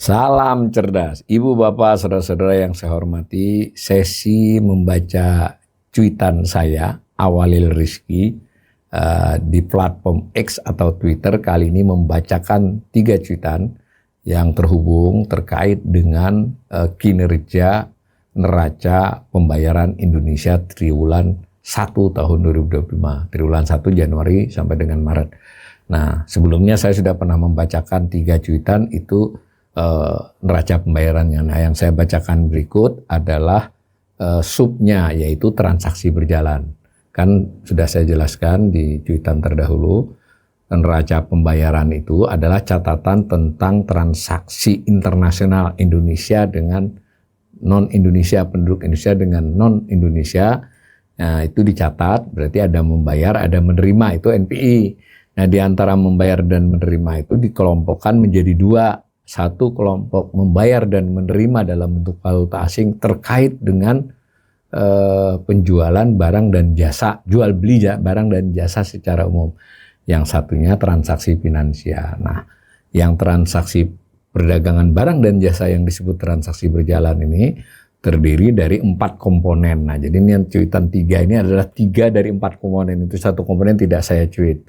Salam cerdas, Ibu Bapak, saudara-saudara yang saya hormati. Sesi membaca cuitan saya, Awalil Rizki, di platform X atau Twitter kali ini membacakan 3 cuitan yang terhubung terkait dengan kinerja neraca pembayaran Indonesia triwulan 1 tahun 2025, triwulan 1 Januari sampai dengan Maret. Nah, sebelumnya saya sudah pernah membacakan 3 cuitan itu neraca pembayarannya. Nah, yang saya bacakan berikut adalah subnya, yaitu transaksi berjalan. Kan sudah saya jelaskan di cuitan terdahulu, neraca pembayaran itu adalah catatan tentang transaksi internasional Indonesia dengan non-Indonesia, penduduk Indonesia dengan non-Indonesia. Nah, itu dicatat, berarti ada membayar, ada menerima, itu NPI. Nah, di antara membayar dan menerima itu dikelompokkan menjadi 2. Satu, kelompok membayar dan menerima dalam bentuk valuta asing terkait dengan penjualan barang dan jasa, jual beli barang dan jasa secara umum. Yang satunya transaksi finansial. Nah, yang transaksi perdagangan barang dan jasa yang disebut transaksi berjalan ini terdiri dari 4 komponen. Nah, jadi ini yang cuitan 3 ini adalah 3 dari 4 komponen. Itu 1 komponen tidak saya cuit.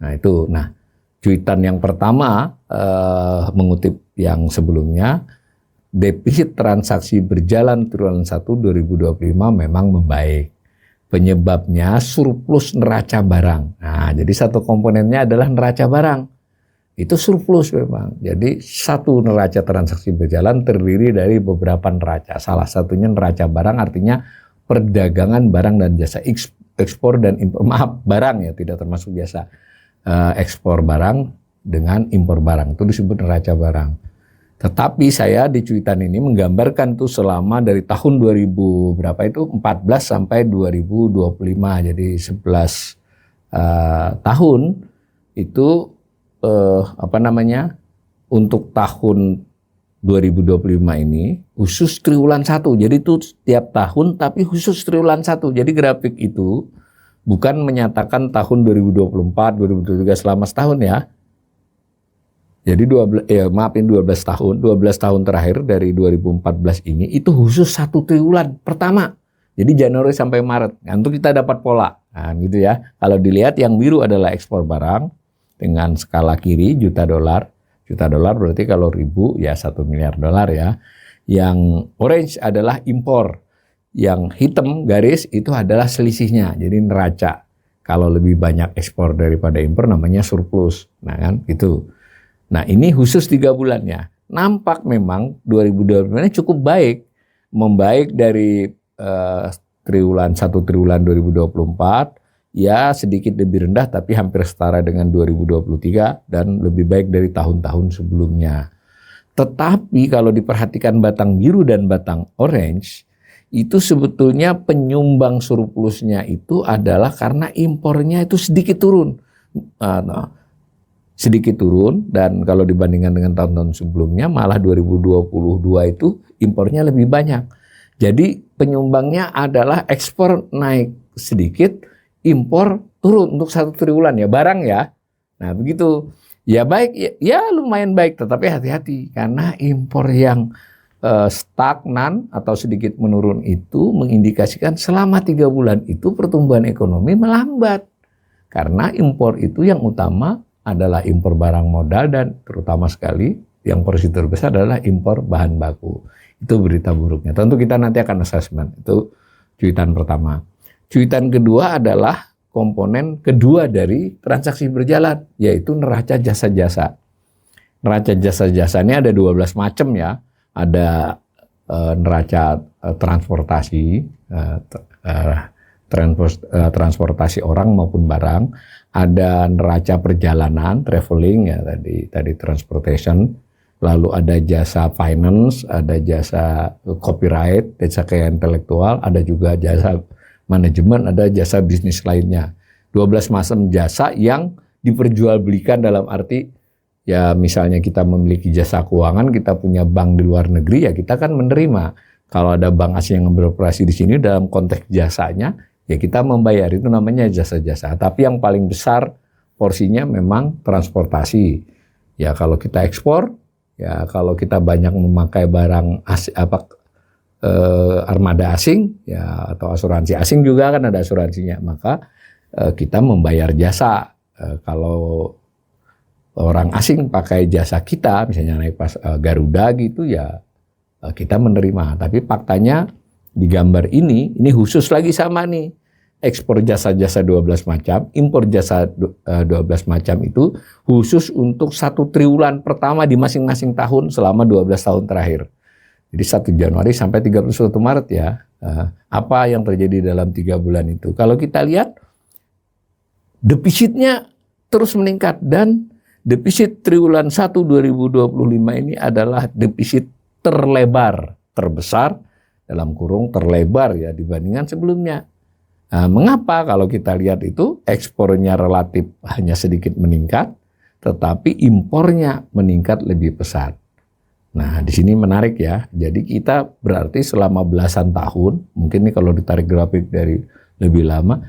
Nah, itu. Nah, cuitan yang pertama mengutip yang sebelumnya, defisit transaksi berjalan triwulan 1 2025 memang membaik. Penyebabnya surplus neraca barang. Nah, jadi 1 komponennya adalah neraca barang. Itu surplus memang. Jadi 1 neraca transaksi berjalan terdiri dari beberapa neraca. Salah satunya neraca barang, artinya perdagangan barang dan jasa, ekspor dan impor. Maaf, barang ya, tidak termasuk jasa. Ekspor barang dengan impor barang, itu disebut neraca barang. Tetapi saya di cuitan ini menggambarkan tuh selama dari tahun 2000 berapa itu 14 sampai 2025, jadi 11 tahun itu untuk tahun 2025 ini khusus triwulan 1. Jadi itu setiap tahun tapi khusus triwulan 1. Jadi grafik itu bukan menyatakan tahun 2024, 2023 selama setahun ya. Jadi 12 tahun terakhir dari 2014 ini itu khusus 1 triwulan pertama. Jadi Januari sampai Maret. Nah, untuk kita dapat pola. Nah, gitu ya. Kalau dilihat yang biru adalah ekspor barang dengan skala kiri juta dolar. Juta dolar berarti kalau 1000 ya 1 miliar dolar ya. Yang orange adalah impor. Yang hitam garis itu adalah selisihnya, jadi neraca. Kalau lebih banyak ekspor daripada impor namanya surplus. Nah kan gitu. Nah ini khusus 3 bulannya. Nampak memang 2025 ini cukup baik. Membaik dari triwulan 1 triwulan 2024. Ya sedikit lebih rendah tapi hampir setara dengan 2023 dan lebih baik dari tahun-tahun sebelumnya. Tetapi kalau diperhatikan batang biru dan batang orange, itu sebetulnya penyumbang surplusnya itu adalah karena impornya itu sedikit turun. Sedikit turun, dan kalau dibandingkan dengan tahun-tahun sebelumnya malah 2022 itu impornya lebih banyak. Jadi penyumbangnya adalah ekspor naik sedikit, impor turun untuk 1 triwulan ya, barang ya. Nah begitu. Ya baik, ya lumayan baik, tetapi hati-hati karena impor yang stagnan atau sedikit menurun itu mengindikasikan selama 3 bulan itu pertumbuhan ekonomi melambat. Karena impor itu yang utama adalah impor barang modal dan terutama sekali yang porsi terbesar adalah impor bahan baku. Itu berita buruknya. Tentu kita nanti akan assessment. Itu cuitan pertama. Cuitan kedua adalah komponen kedua dari transaksi berjalan, yaitu neraca jasa-jasa. Neraca jasa-jasa ini ada 12 macam ya. Ada neraca transportasi, transportasi orang maupun barang, ada neraca perjalanan, traveling ya tadi transportation, lalu ada jasa finance, ada jasa copyright, jasa kekayaan intelektual, ada juga jasa manajemen, ada jasa bisnis lainnya. 12 macam jasa yang diperjualbelikan dalam arti ya misalnya kita memiliki jasa keuangan, kita punya bank di luar negeri, ya kita kan menerima. Kalau ada bank asing yang beroperasi di sini dalam konteks jasanya, ya kita membayar, itu namanya jasa-jasa. Tapi yang paling besar porsinya memang transportasi. Ya kalau kita ekspor, ya kalau kita banyak memakai barang armada asing, ya atau asuransi asing juga kan ada asuransinya, maka kita membayar jasa. Kalau orang asing pakai jasa kita, misalnya naik pas Garuda gitu, ya kita menerima. Tapi faktanya di gambar ini khusus lagi sama nih. Ekspor jasa-jasa 12 macam, impor jasa 12 macam itu khusus untuk 1 triwulan pertama di masing-masing tahun selama 12 tahun terakhir. Jadi 1 Januari sampai 31 Maret ya. Apa yang terjadi dalam 3 bulan itu? Kalau kita lihat, defisitnya terus meningkat dan defisit triwulan 1 2025 ini adalah defisit terlebar, terbesar, dalam kurung terlebar ya dibandingkan sebelumnya. Nah, mengapa kalau kita lihat itu ekspornya relatif hanya sedikit meningkat, tetapi impornya meningkat lebih pesat. Nah, di sini menarik ya. Jadi kita berarti selama belasan tahun, mungkin nih kalau ditarik grafik dari lebih lama,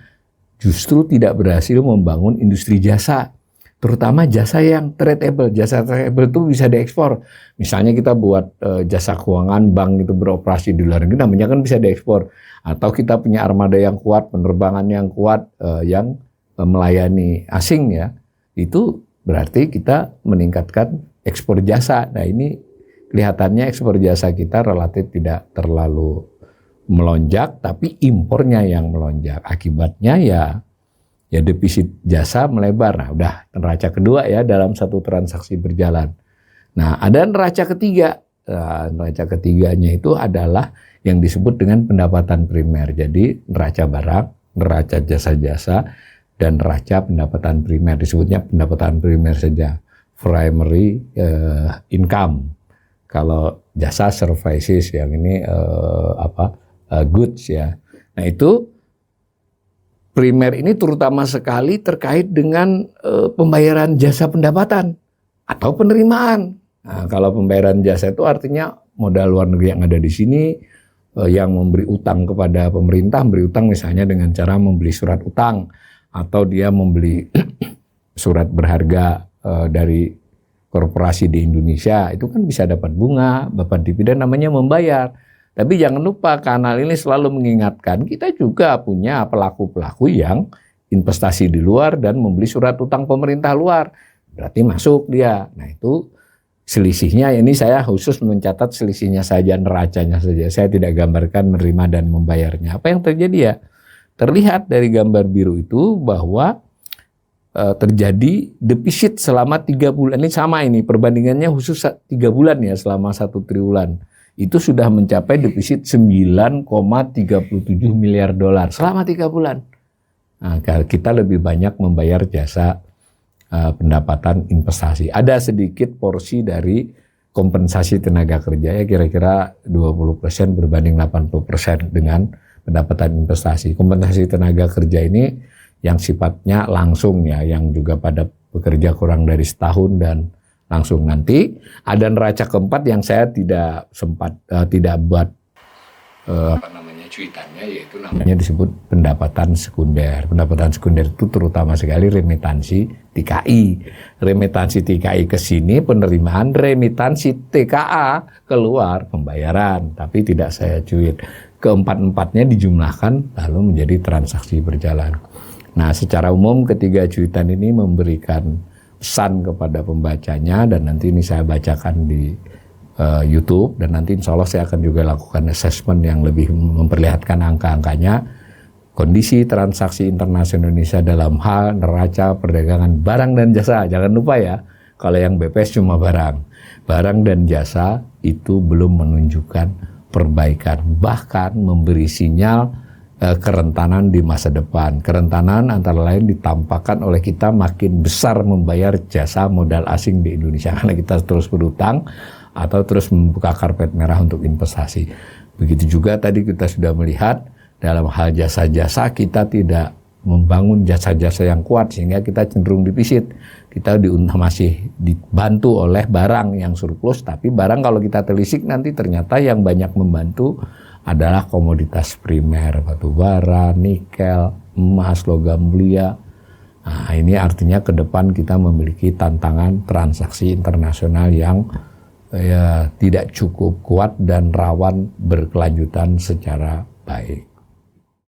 justru tidak berhasil membangun industri jasa. Terutama jasa yang tradable. Jasa tradable itu bisa diekspor. Misalnya kita buat jasa keuangan, bank itu beroperasi di luar negeri, namanya kan bisa diekspor. Atau kita punya armada yang kuat, penerbangan yang kuat, yang melayani asing ya. Itu berarti kita meningkatkan ekspor jasa. Nah ini kelihatannya ekspor jasa kita relatif tidak terlalu melonjak, tapi impornya yang melonjak. Akibatnya ya defisit jasa melebar. Nah, udah neraca kedua ya dalam satu transaksi berjalan. Nah, ada neraca ketiga. Nah, neraca ketiganya itu adalah yang disebut dengan pendapatan primer. Jadi neraca barang, neraca jasa-jasa, dan neraca pendapatan primer. Disebutnya pendapatan primer saja. Primary income. Kalau jasa services, yang ini goods ya. Nah itu primer ini terutama sekali terkait dengan pembayaran jasa pendapatan atau penerimaan. Nah, kalau pembayaran jasa itu artinya modal luar negeri yang ada di sini yang memberi utang kepada pemerintah, memberi utang misalnya dengan cara membeli surat utang atau dia membeli surat berharga dari korporasi di Indonesia, itu kan bisa dapat bunga, dapat dividen, namanya membayar. Tapi jangan lupa kanal ini selalu mengingatkan kita juga punya pelaku-pelaku yang investasi di luar dan membeli surat utang pemerintah luar. Berarti masuk dia. Nah itu selisihnya, ini saya khusus mencatat selisihnya saja, neracanya saja. Saya tidak gambarkan menerima dan membayarnya. Apa yang terjadi ya? Terlihat dari gambar biru itu bahwa terjadi defisit selama 3 bulan. Ini sama ini, perbandingannya khusus 3 bulan ya selama 1 triwulan. Itu sudah mencapai defisit 9,37 miliar dolar selama 3 bulan. Nah, kita lebih banyak membayar jasa pendapatan investasi. Ada sedikit porsi dari kompensasi tenaga kerja ya kira-kira 20% berbanding 80% dengan pendapatan investasi. Kompensasi tenaga kerja ini yang sifatnya langsung ya, yang juga pada bekerja kurang dari setahun dan langsung. Nanti ada neraca keempat yang saya tidak sempat tidak buat cuitannya, yaitu namanya disebut pendapatan sekunder. Pendapatan sekunder itu terutama sekali remitansi TKI. Remitansi TKI ke sini penerimaan, remitansi TKA keluar pembayaran, tapi tidak saya cuit. Keempat-empatnya dijumlahkan lalu menjadi transaksi berjalan. Nah, secara umum ketiga cuitan ini memberikan pesan kepada pembacanya, dan nanti ini saya bacakan di YouTube, dan nanti insya Allah saya akan juga lakukan assessment yang lebih memperlihatkan angka-angkanya kondisi transaksi internasional Indonesia dalam hal neraca perdagangan barang dan jasa. Jangan lupa ya, kalau yang BPS cuma barang dan jasa itu belum menunjukkan perbaikan, bahkan memberi sinyal kerentanan di masa depan. Kerentanan antara lain ditampakkan oleh kita makin besar membayar jasa modal asing di Indonesia karena kita terus berutang atau terus membuka karpet merah untuk investasi. Begitu juga tadi kita sudah melihat dalam hal jasa-jasa kita tidak membangun jasa-jasa yang kuat sehingga kita cenderung defisit. Kita masih dibantu oleh barang yang surplus, tapi barang kalau kita telisik nanti ternyata yang banyak membantu adalah komoditas primer, batu bara, nikel, emas, logam mulia. Nah, ini artinya ke depan kita memiliki tantangan transaksi internasional yang tidak cukup kuat dan rawan berkelanjutan secara baik.